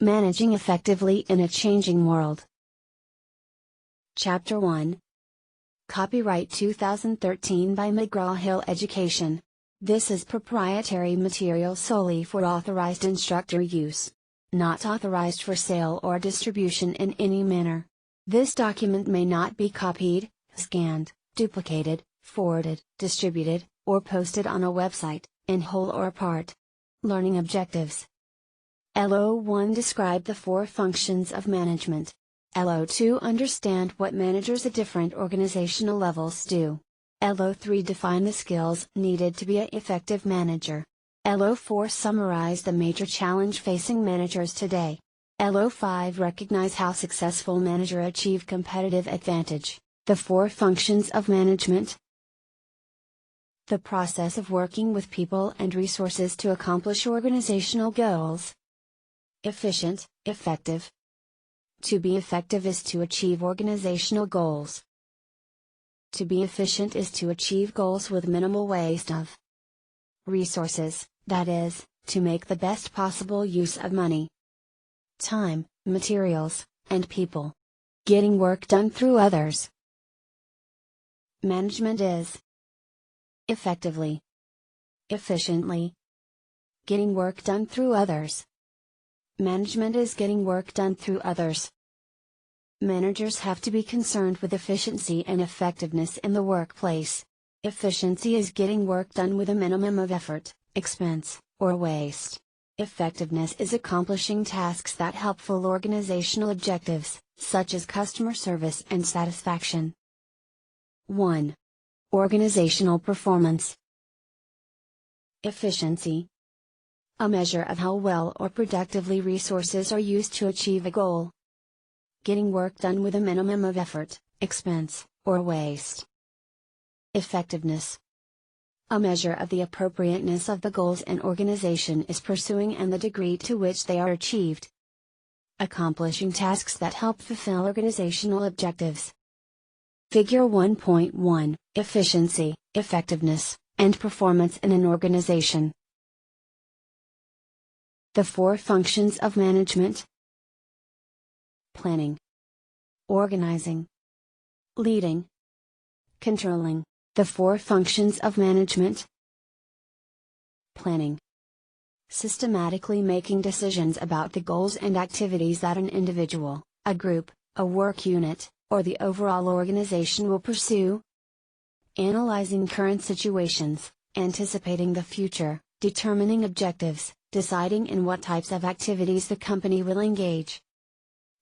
Managing Effectively in a Changing World. Chapter 1. Copyright 2013 by McGraw-Hill Education. This is proprietary material solely for authorized instructor use. Not authorized for sale or distribution in any manner. This document may not be copied, scanned, duplicated, forwarded, distributed, or posted on a website, in whole or part. Learning objectives. LO1 Describe the 4 functions of management. LO2 Understand what managers at different organizational levels do. LO3 Define the skills needed to be an effective manager. LO4 Summarize the major challenge facing managers today. LO5 Recognize how successful managers achieve competitive advantage. The 4 functions of management. The process of working with people and resources to accomplish organizational goals. Efficient, effective. To be effective is to achieve organizational goals. To be efficient is to achieve goals with minimal waste of resources, that is, to make the best possible use of money, time, materials, and people. Getting work done through others. Management is effectively, efficiently, getting work done through others. Management is getting work done through others. Managers have to be concerned with efficiency and effectiveness in the workplace. Efficiency is getting work done with a minimum of effort, expense, or waste. Effectiveness is accomplishing tasks that help full organizational objectives, such as customer service and satisfaction. 1. Organizational performance. Efficiency. A measure of how well or productively resources are used to achieve a goal. Getting work done with a minimum of effort, expense, or waste. Effectiveness. A measure of the appropriateness of the goals an organization is pursuing and the degree to which they are achieved. Accomplishing tasks that help fulfill organizational objectives. Figure 1.1, Efficiency, Effectiveness, and Performance in an Organization. The 4 functions of management. Planning, organizing, leading, controlling. The 4 functions of management. Planning. Systematically making decisions about the goals and activities that an individual, a group, a work unit, or the overall organization will pursue. Analyzing current situations, anticipating the future, determining objectives, deciding in what types of activities the company will engage.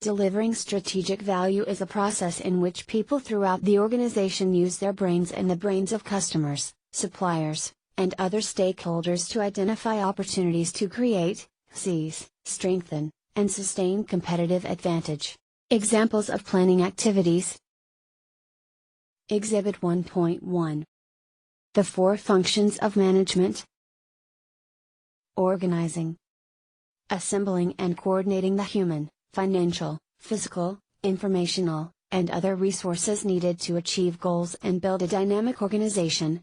Delivering strategic value is a process in which people throughout the organization use their brains and the brains of customers, suppliers, and other stakeholders to identify opportunities to create, seize, strengthen, and sustain competitive advantage. Examples of planning activities. Exhibit 1.1. The 4 functions of management. Organizing. Assembling and coordinating the human, financial, physical, informational, and other resources needed to achieve goals and build a dynamic organization.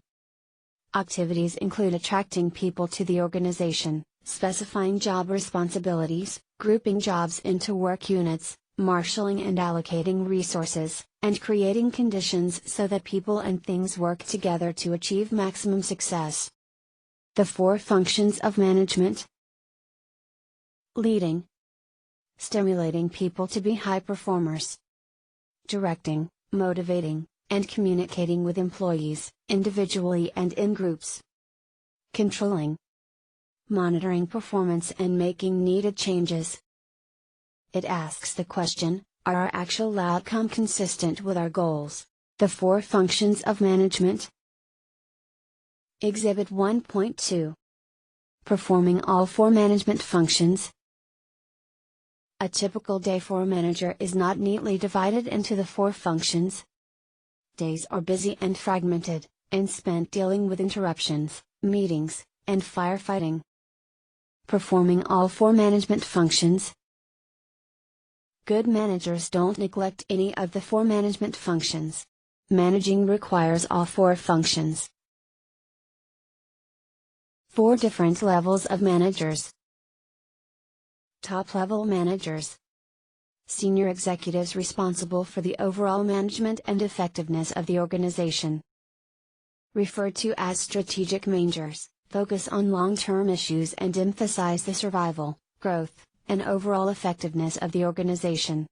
Activities include attracting people to the organization, specifying job responsibilities, grouping jobs into work units, marshaling and allocating resources, and creating conditions so that people and things work together to achieve maximum success. The 4 functions of management. Leading. Stimulating people to be high performers. Directing, motivating, and communicating with employees, individually and in groups. Controlling. Monitoring performance and making needed changes. It asks the question, are our actual outcome consistent with our goals? The 4 functions of management. Exhibit 1.2. Performing all 4 management functions. A typical day for a manager is not neatly divided into the 4 functions. Days are busy and fragmented, and spent dealing with interruptions, meetings, and firefighting. Performing all 4 management functions. Good managers don't neglect any of the 4 management functions. Managing requires all 4 functions. 4 different levels of managers. Top-level managers. Senior executives responsible for the overall management and effectiveness of the organization. Referred to as strategic managers, focus on long-term issues and emphasize the survival, growth, and overall effectiveness of the organization.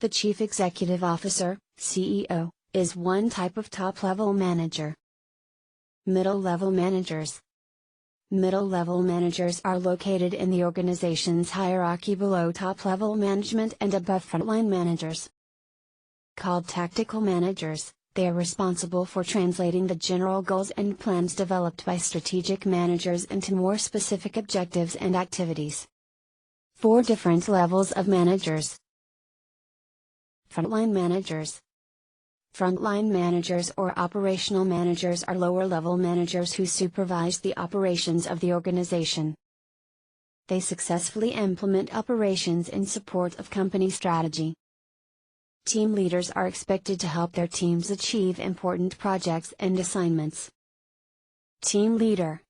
The Chief Executive Officer, CEO, is one type of top-level manager. Middle-level managers. Middle-level managers are located in the organization's hierarchy below top-level management and above frontline managers. Called tactical managers, they are responsible for translating the general goals and plans developed by strategic managers into more specific objectives and activities. 4 different levels of managers. Frontline managers. Frontline managers or operational managers are lower-level managers who supervise the operations of the organization. They successfully implement operations in support of company strategy. Team leaders are expected to help their teams achieve important projects and assignments. Team leader.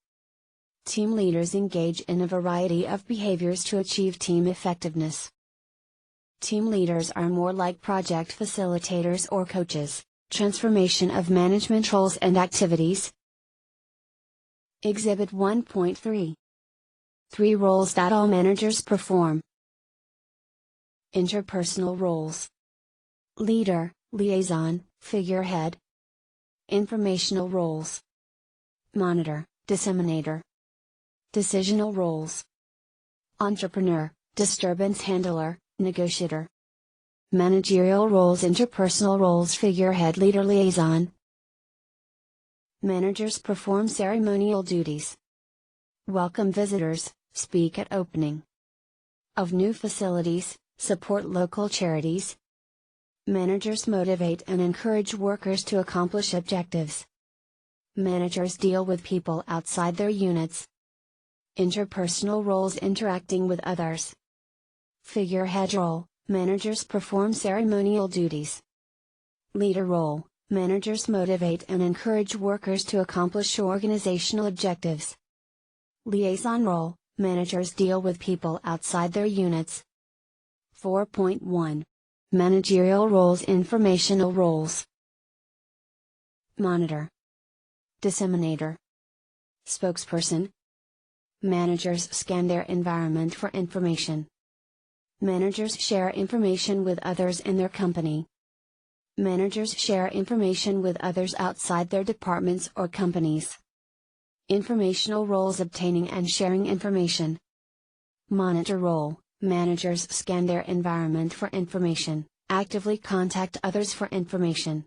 Team leaders engage in a variety of behaviors to achieve team effectiveness. Team leaders are more like project facilitators or coaches, transformation of management roles and activities. Exhibit 1.3. 3 roles that all managers perform. Interpersonal roles. Leader, liaison, figurehead. Informational roles. Monitor, disseminator. Decisional roles. Entrepreneur, disturbance handler, negotiator. Managerial roles. Interpersonal roles. Figurehead, leader, liaison. Managers perform ceremonial duties. Welcome visitors, speak at opening of new facilities, support local charities. Managers motivate and encourage workers to accomplish objectives. Managers deal with people outside their units. Interpersonal roles. Interacting with others. Figurehead role, managers perform ceremonial duties. Leader role, managers motivate and encourage workers to accomplish organizational objectives. Liaison role, managers deal with people outside their units. 4.1. Managerial roles. Informational roles. Monitor. Disseminator. Spokesperson. Managers scan their environment for information. Managers share information with others in their company. Managers share information with others outside their departments or companies. Informational roles. Obtaining and sharing information. Monitor role, managers scan their environment for information, actively contact others for information.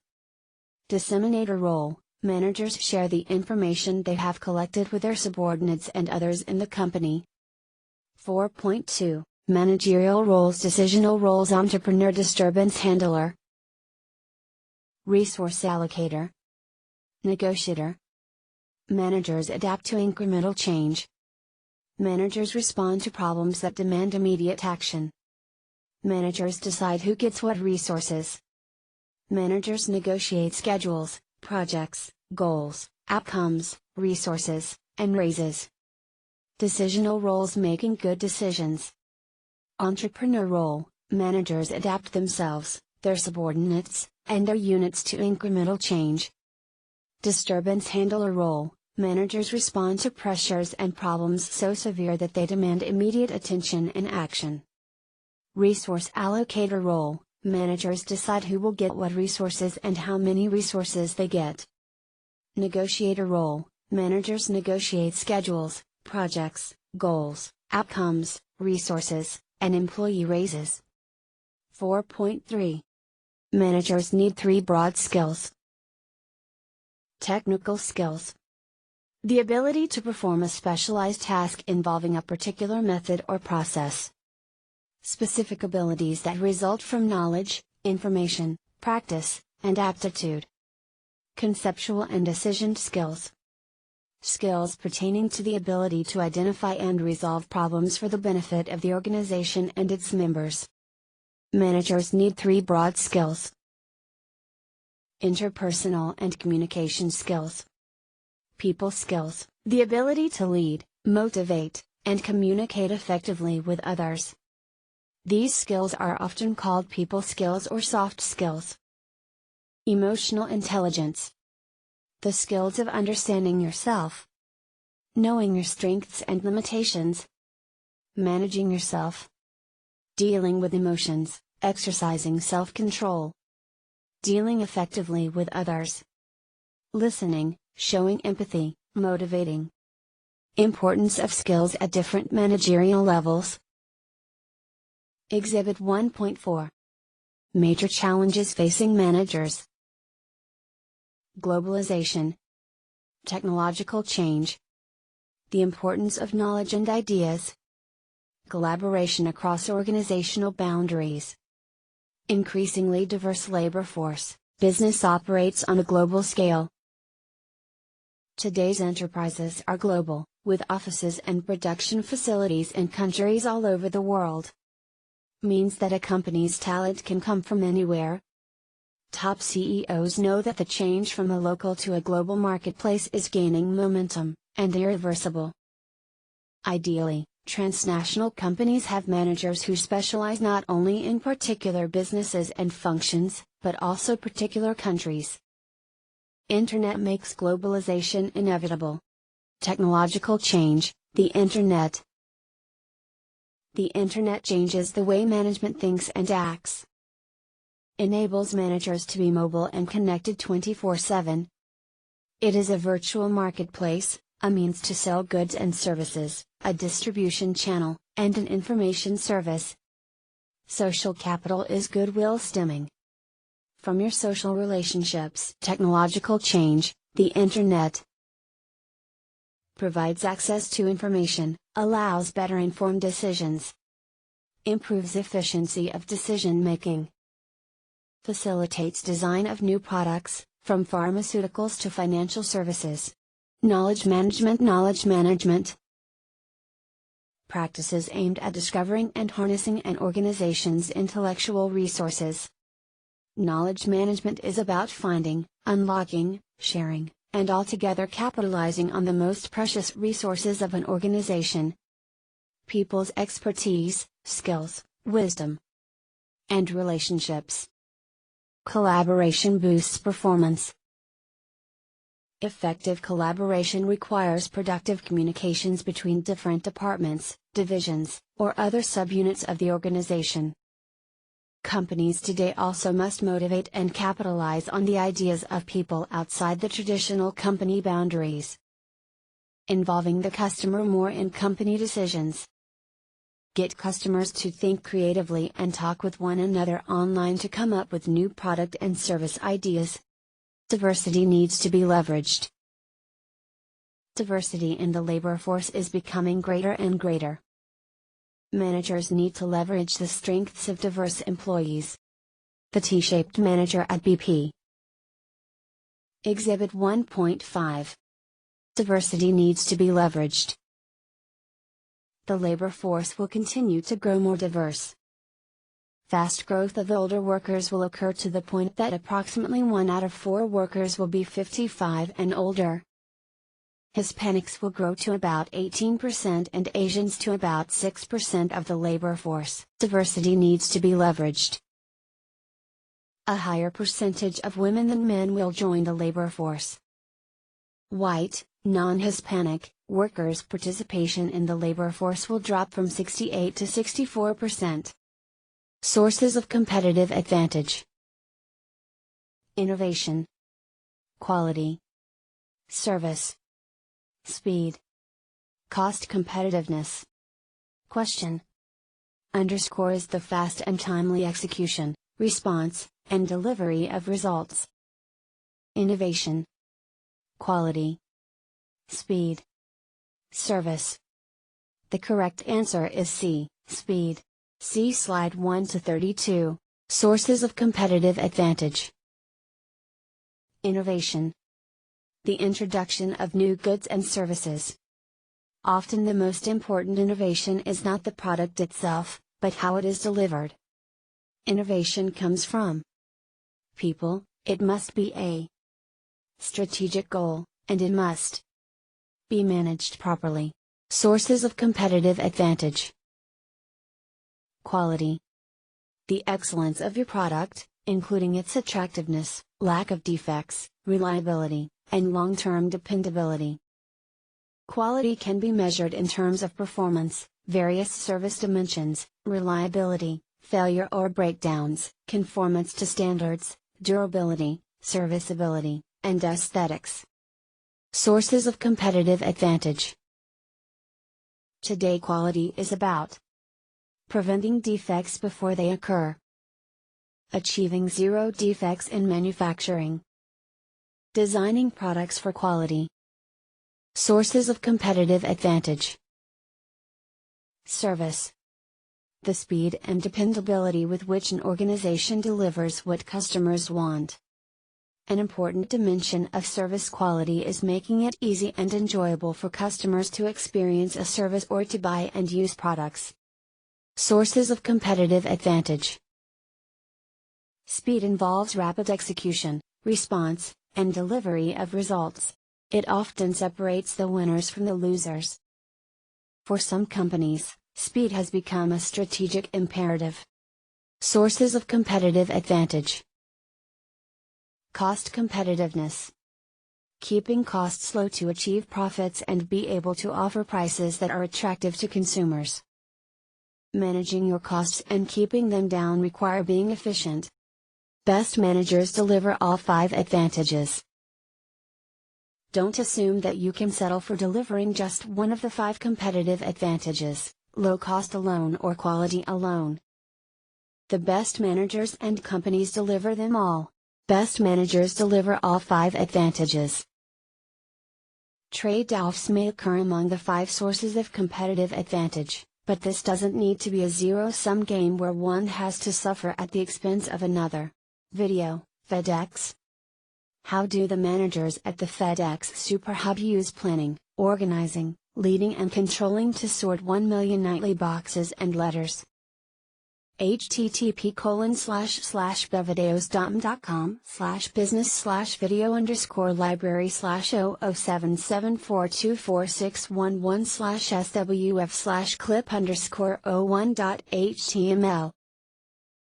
Disseminator role, managers share the information they have collected with their subordinates and others in the company. 4.2. Managerial roles. Decisional roles. Entrepreneur, disturbance handler. Resource allocator. Negotiator. Managers adapt to incremental change. Managers respond to problems that demand immediate action. Managers decide who gets what resources. Managers negotiate schedules, projects, goals, outcomes, resources, and raises. Decisional roles. Making good decisions. Entrepreneur role, managers adapt themselves, their subordinates, and their units to incremental change. Disturbance handler role, managers respond to pressures and problems so severe that they demand immediate attention and action. Resource allocator role, managers decide who will get what resources and how many resources they get. Negotiator role, managers negotiate schedules, projects, goals, outcomes, resources, and employee raises. 4.3. Managers need 3 broad skills. Technical skills. The ability to perform a specialized task involving a particular method or process. Specific abilities that result from knowledge, information, practice, and aptitude. Conceptual and decision skills. Skills pertaining to the ability to identify and resolve problems for the benefit of the organization and its members. Managers need 3 broad skills. Interpersonal and communication skills. People skills, the ability to lead, motivate, and communicate effectively with others. These skills are often called people skills or soft skills. Emotional intelligence. The skills of understanding yourself, knowing your strengths and limitations, managing yourself, dealing with emotions, exercising self-control, dealing effectively with others, listening, showing empathy, motivating. Importance of skills at different managerial levels. Exhibit 1.4. Major challenges facing managers. Globalization, technological change, the importance of knowledge and ideas, collaboration across organizational boundaries, increasingly diverse labor force. Business operates on a global scale. Today's enterprises are global, with offices and production facilities in countries all over the world. Means that a company's talent can come from anywhere. Top CEOs know that the change from a local to a global marketplace is gaining momentum, and irreversible. Ideally, transnational companies have managers who specialize not only in particular businesses and functions, but also particular countries. Internet makes globalization inevitable. Technological change, the Internet. The Internet changes the way management thinks and acts. Enables managers to be mobile and connected 24/7. It is a virtual marketplace, a means to sell goods and services, a distribution channel, and an information service. Social capital is goodwill stemming from your social relationships. Technological change, the Internet provides access to information, allows better informed decisions, improves efficiency of decision making, facilitates design of new products, from pharmaceuticals to financial services. Knowledge management. Practices aimed at discovering and harnessing an organization's intellectual resources. Knowledge management is about finding, unlocking, sharing, and altogether capitalizing on the most precious resources of an organization. People's expertise, skills, wisdom, and relationships. Collaboration boosts performance. Effective collaboration requires productive communications between different departments, divisions, or other subunits of the organization. Companies today also must motivate and capitalize on the ideas of people outside the traditional company boundaries, involving the customer more in company decisions. Get customers to think creatively and talk with one another online to come up with new product and service ideas. Diversity needs to be leveraged. Diversity in the labor force is becoming greater and greater. Managers need to leverage the strengths of diverse employees. The T-shaped manager at BP. Exhibit 1.5. Diversity needs to be leveraged. The labor force will continue to grow more diverse. Fast growth of older workers will occur to the point that approximately 1 out of 4 workers will be 55 and older. Hispanics will grow to about 18% and Asians to about 6% of the labor force. Diversity needs to be leveraged. A higher percentage of women than men will join the labor force. White, non-Hispanic, workers' participation in the labor force will drop from 68 to 64%. Sources of competitive advantage. Innovation, quality, service, speed, cost competitiveness. Question. Underscores the fast and timely execution, response, and delivery of results. Innovation, quality, speed, service. The correct answer is C, speed. See slide 1 to 32, Sources of competitive advantage. Innovation. The introduction of new goods and services. Often the most important innovation is not the product itself, but how it is delivered. Innovation comes from people. It must be a strategic goal, and it must be managed properly. Sources of competitive advantage. Quality. The excellence of your product, including its attractiveness, lack of defects, reliability, and long-term dependability. Quality can be measured in terms of performance, various service dimensions, reliability, failure or breakdowns, conformance to standards, durability, serviceability, and aesthetics. Sources of competitive advantage. Today, quality is about preventing defects before they occur, achieving zero defects in manufacturing, designing products for quality. Sources of competitive advantage. Service. The speed and dependability with which an organization delivers what customers want. An important dimension of service quality is making it easy and enjoyable for customers to experience a service or to buy and use products. Sources of competitive advantage. Speed involves rapid execution, response, and delivery of results. It often separates the winners from the losers. For some companies, speed has become a strategic imperative. Sources of competitive advantage. Cost competitiveness. Keeping costs low to achieve profits and be able to offer prices that are attractive to consumers. Managing your costs and keeping them down require being efficient. Best managers deliver all 5 advantages. Don't assume that you can settle for delivering just one of the 5 competitive advantages, low cost alone or quality alone. The best managers and companies deliver them all. Best managers deliver all 5 advantages. Trade-offs may occur among the 5 sources of competitive advantage, but this doesn't need to be a zero-sum game where one has to suffer at the expense of another. Video, FedEx. How do the managers at the FedEx Super Hub use planning, organizing, leading and controlling to sort 1 million nightly boxes and letters? http://videos.com/business/video_library/00774246111/swf/clip_01.html